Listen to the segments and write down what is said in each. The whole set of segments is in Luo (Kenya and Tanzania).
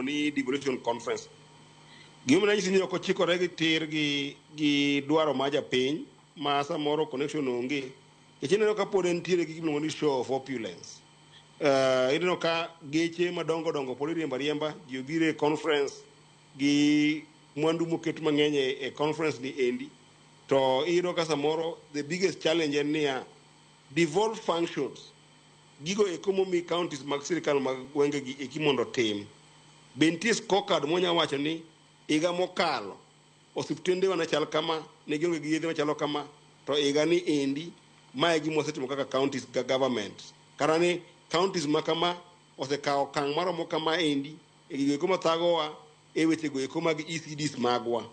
ni devolution conference gima nanyisi ni ok ochikore gi tir gi dwaro ma japiny ma samoro connection onge ineno ka pod entiere gi gima ni show of opulence. Ineno ka geche madongo dongo pod riemba riemba ji obiro e conference gi mwandu moket mang'eny e conference ni endi, to iyudo ka samoro the biggest challenge en niya devolved functions gigo eko momi counties mag sirikal mag gwenge gi eki mondo tim. Be nitie scorecard monya wacho ni higa mokalo osiptende wana chal kama ne gionge gi yedhe machalo kama, to higa ni endi mae gima osetimo kaka counties ga government kara ni counties makama osekawo okang' maromo kama endi e gigo eko mathagowa e weche go eko mag ECDs magwa,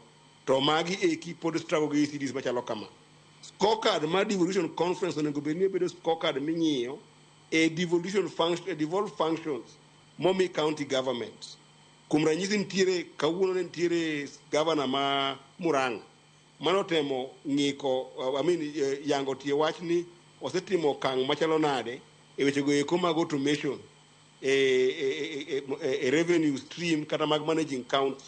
to magi eki pod struggle gi ECDs machalo kama. Scorecard ma devolution conference onego bed ni bedo scorecard ming'iyo e devolved functions momi county government. Kuom ranyisi nitiere kawuono ne nitiere governor ma Murang'a manotemo ng'iko yango tie wach ni osetimo okang' machalo nade e weche go eko mag automation e revenue stream kata mag managing county.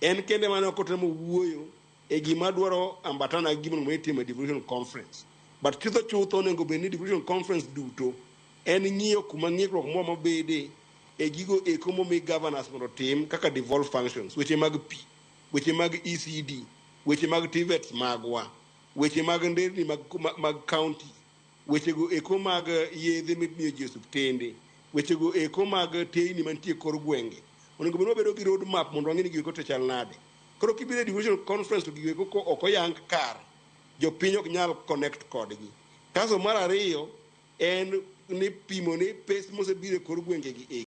En kende mane okotemo wuoyo e gima dwaro ambatana gi gima itimo e devolution conference, but chutho onego bed ni devolution conference duto en ng'iyo kuma ng'ikruok moro mabede e gigo eko momi governors mondo tim kaka devolved functions, weche mag pi, weche mag ECD, weche mag TVETs magwa, weche mag nderni mag county, weche go eko mag yedhe mimiyo ji osiptende, weche go eko mag teyni mantie kor gwenge. Onego bed wabedo gi road map mondo wang'e ni gigo eko to chal nade. Koro kibiro e devolution conference to gigo eko ok oyang kar jopiny ok nyal connect kodgi. Kaso mar ariyo en ni pimo ni pes mosebiro e kor gwenge gi